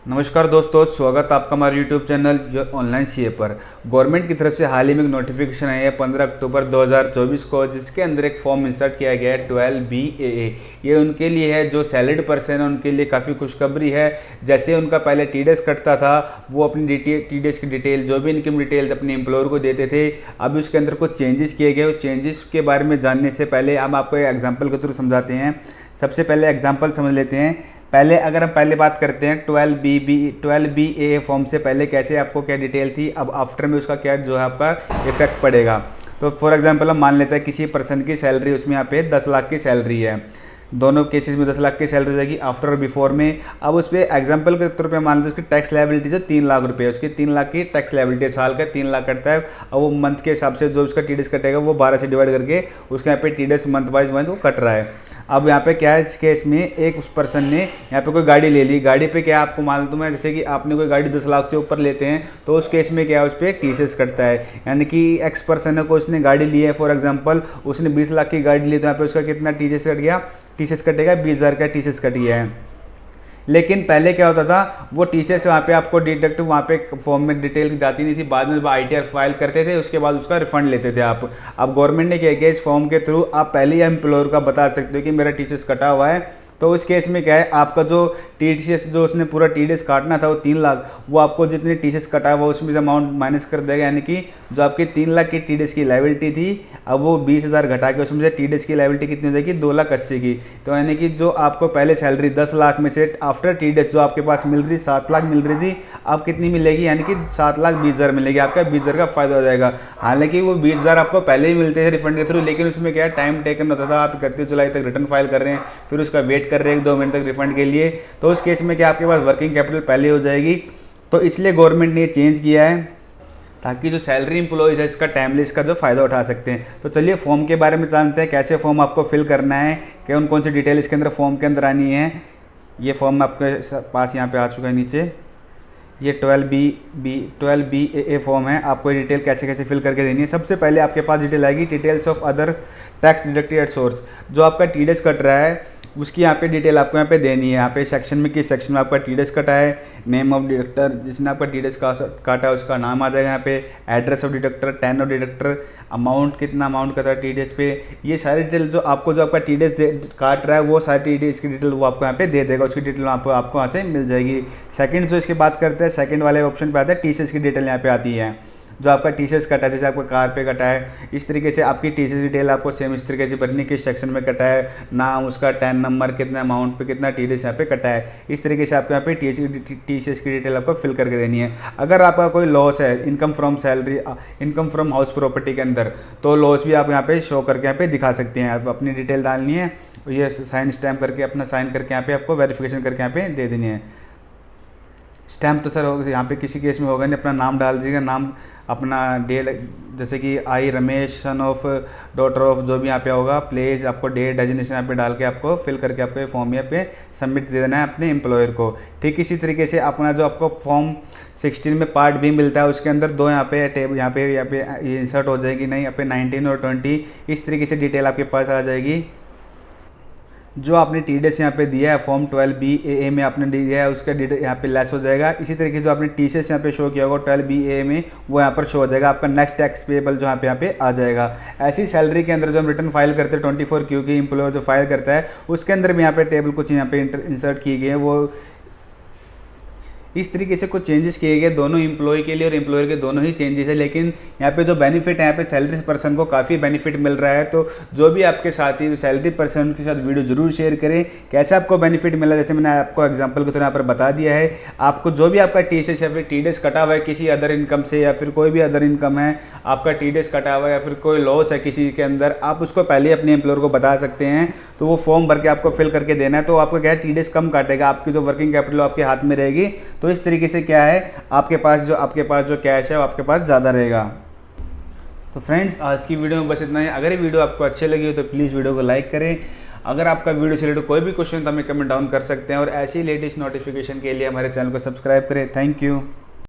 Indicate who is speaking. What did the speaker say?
Speaker 1: नमस्कार दोस्तों, स्वागत है आपका हमारे यूट्यूब चैनल जो ऑनलाइन सीए पर। गवर्नमेंट की तरफ से हाल ही में एक नोटिफिकेशन आई है 15 अक्टूबर 2024 को, जिसके अंदर एक फॉर्म इंसर्ट किया गया है 12BAA। ये उनके लिए है जो सैलरीड पर्सन है, उनके लिए काफ़ी खुशखबरी है। जैसे उनका पहले टीडीएस कटता था, वो अपनी टीडीएस की डिटेल, जो भी इनकम डिटेल्स अपने एम्प्लॉयर को देते थे। अभी उसके अंदर कुछ चेंजेस किए गए। उस चेंजेस के बारे में जानने से पहले हम आपको एक एग्जाम्पल के थ्रू समझाते हैं। सबसे पहले एग्जाम्पल समझ लेते हैं। पहले अगर हम पहले बात करते हैं 12BAA फॉर्म से पहले कैसे आपको क्या डिटेल थी, अब आफ्टर में उसका क्या जो है आपका इफेक्ट पड़ेगा। तो फॉर एग्जांपल हम मान लेते हैं किसी पर्सन की सैलरी, उसमें यहाँ पे 10 लाख की सैलरी है। दोनों केसेस में 10 लाख की सैलरी हो जाएगी आफ्टर और बिफोर में। अब उस पर एग्जाम्पल के तौर पे मान लेते हैं उसकी टैक्स लायबिलिटी जो 3 लाख रुपये है, उसकी 3 लाख की टैक्स लायबिलिटी, साल का 3 लाख कटता है। और वो मंथ के हिसाब से जो उसका टीडीएस कटेगा वो 12 से डिवाइड करके उसके यहाँ पे टीडीएस मंथ वाइज वो कट रहा है। अब यहाँ पे क्या है, इस केस में एक उस पर्सन ने यहाँ पे कोई गाड़ी ले ली। गाड़ी पे क्या आपको मालूम है, जैसे कि आपने कोई गाड़ी 10 लाख से ऊपर लेते हैं तो उस केस में क्या है, उस पर टीसीएस कटता है। यानी कि एक्स पर्सन है को उसने गाड़ी ली है, फॉर एग्जांपल उसने 20 लाख की गाड़ी ली, तो यहाँ पे उसका कितना टीसीएस कट गया, टीसीएस कटेगा 20,000 का टीसीएस कट गया है। लेकिन पहले क्या होता था, वो टीसीएस वहाँ पे आपको डिडक्ट वहाँ पे फॉर्म में डिटेल जाती नहीं थी, बाद में आईटीआर फाइल करते थे, उसके बाद उसका रिफंड लेते थे आप। अब गवर्नमेंट ने क्या किया, इस फॉर्म के थ्रू आप पहले ही एम्प्लॉयर का बता सकते हो कि मेरा टीसीएस कटा हुआ है। तो उस केस में क्या है, आपका जो टीसीएस जो उसने पूरा टीडीएस काटना था वो 3 लाख, वो आपको जितनी टीसीएस कटा हुआ उसमें से अमाउंट माइनस कर देगा। यानी कि जो आपकी 3 लाख की टीडीएस की लायबिलिटी थी, अब वो 20,000 घटा के उसमें से टीडीएस की लायबिलिटी कितनी हो जाएगी, 2,80,000 की। तो यानी कि जो आपको पहले सैलरी 10 लाख में से आफ्टर टीडीएस जो आपके पास मिल रही 7 लाख मिल रही थी, अब कितनी मिलेगी, यानी कि 7,20,000 मिलेगी। आपका 20,000 का फायदा हो जाएगा। हालांकि वो 20,000 आपको पहले ही मिलते थे रिफंड के थ्रू, लेकिन उसमें क्या टाइम टेकन होता था। आप 31 जुलाई तक रिटर्न फाइल कर रहे हैं, फिर उसका वेट कर रहे हैं 1-2 महीने तक रिफंड के लिए, तो उस केस में क्या आपके पास वर्किंग कैपिटल पहले हो जाएगी। तो इसलिए गवर्नमेंट ने ये चेंज किया है ताकि जो सैलरी इंप्लॉयज़ है इसका टाइमली इसका जो फ़ायदा उठा सकते हैं। तो चलिए फॉर्म के बारे में जानते हैं, कैसे फॉर्म आपको फिल करना है, क्या कौन सी डिटेल इसके अंदर फॉर्म के अंदर आनी है। ये फॉर्म आपके पास यहाँ पे आ चुका है नीचे। ये 12BAA फॉर्म है। आपको ये डिटेल कैसे कैसे फिल करके देनी है। सबसे पहले आपके पास डिटेल आएगी details of other tax deducted at source. जो आपका टीडीएस कट रहा है उसकी यहाँ पे डिटेल आपको यहाँ पे देनी है। यहाँ पे सेक्शन में किस सेक्शन में आपका टीडीएस कटा है, नेम ऑफ डिडक्टर, जिसने आपका टीडीएस काटा है उसका नाम आ जाएगा यहाँ पे, address of deductor, tan of deductor, amount कितना अमाउंट का था टीडीएस पे। ये सारी डिटेल जो आपका टीडीएस काट रहा है वो सारी टीडीएस की डिटेल वो आपको यहाँ पे दे देगा। उसकी डिटेल आपको यहाँ से मिल जाएगी। सेकंड जो इसकी बात करते हैं, सेकंड वाले ऑप्शन पे आता है टीसीएस की डिटेल यहाँ पे आती है। जो आपका टीसीएस कटा है, जैसे आपका कार पे कटा है, इस तरीके से आपकी टीसीएस डिटेल आपको सेम इस तरीके से भरनी, किस सेक्शन में कटा है, नाम, उसका टैन नंबर, कितना अमाउंट पे कितना टीडीएस यहाँ पे कटा है, इस तरीके से आपको यहाँ पे टीसीएस की डिटेल आपको फिल करके देनी है। अगर आपका कोई लॉस है income from salary, income from house property के अंदर, तो लॉस भी आप यहाँ पे शो करके यहाँ पे दिखा सकते हैं। आप अपनी डिटेल डालनी है, ये साइन स्टैम्प करके अपना साइन करके यहाँ पे आपको वेरिफिकेशन करके यहाँ पे दे देनी है। स्टैम्प तो सर होगा यहाँ पे किसी केस में होगा नहीं, अपना नाम डाल दीजिएगा, नाम अपना डेट, जैसे कि I Ramesh son of daughter of, जो भी यहाँ पे होगा, प्लेस आपको डेट डेजिग्नेशन यहाँ पे डाल के आपको फिल करके आपको फॉर्म यहाँ पे सबमिट दे देना है अपने एम्प्लॉयर को। ठीक इसी तरीके से अपना जो आपको फॉर्म 16 में पार्ट बी मिलता है उसके अंदर 2 यहाँ पे टेब यहाँ पे इंसर्ट हो जाएगी, नहीं यहाँ पे 19 और 20 इस तरीके से डिटेल आपके पास आ जाएगी। जो आपने टीडीएस यहाँ पे दिया है फॉर्म 12BAA में आपने दिया है उसका डिटेल यहाँ पे लेस हो जाएगा। इसी तरीके से जो आपने टीसीएस यहाँ पे शो किया होगा 12BAA में वो यहाँ पर शो हो जाएगा। आपका नेक्स्ट टैक्स पेबल जो यहाँ पे आ जाएगा। ऐसी सैलरी के अंदर जो हम रिटर्न फाइल करते हैं 24Q की एम्प्लॉयर जो फाइल करता है उसके अंदर भी यहाँ पे टेबल कुछ यहाँ पे इंसर्ट किए गए हैं। वो इस तरीके से कुछ चेंजेस किए गए दोनों एम्प्लॉय के लिए, और एम्प्लॉयर के दोनों ही चेंजेस है। लेकिन यहाँ पे जो बेनिफिट है, यहाँ पे सैलरी पर्सन को काफ़ी बेनिफिट मिल रहा है। तो जो भी आपके साथी जो सैलरी पर्सन उनके साथ वीडियो जरूर शेयर करें, कैसे आपको बेनिफिट मिला। जैसे मैंने आपको एग्जांपल के थ्रू यहाँ पर बता दिया है। आपको जो भी आपका टीसीएस या फिर टीडीएस कटा हुआ है किसी अदर इनकम से, या फिर कोई भी अदर इनकम है, आपका टीडीएस कटा हुआ है या फिर कोई लॉस है किसी के अंदर, आप उसको पहले अपने एम्प्लॉयर को बता सकते हैं। तो वो फॉर्म भर के आपको फिल करके देना है। तो आपको क्या है, टीडीएस कम काटेगा, आपकी जो वर्किंग कैपिटल आपके हाथ में रहेगी। तो इस तरीके से क्या है, आपके पास जो कैश है वो आपके पास ज़्यादा रहेगा। तो फ्रेंड्स, आज की वीडियो में बस इतना ही। अगर ये वीडियो आपको अच्छी लगी हो तो प्लीज़ वीडियो को लाइक करें। अगर आपका वीडियो से रिलेटेड कोई भी क्वेश्चन तो हमें कमेंट डाउन कर सकते हैं, और ऐसी लेटेस्ट नोटिफिकेशन के लिए हमारे चैनल को सब्सक्राइब करें। Thank you.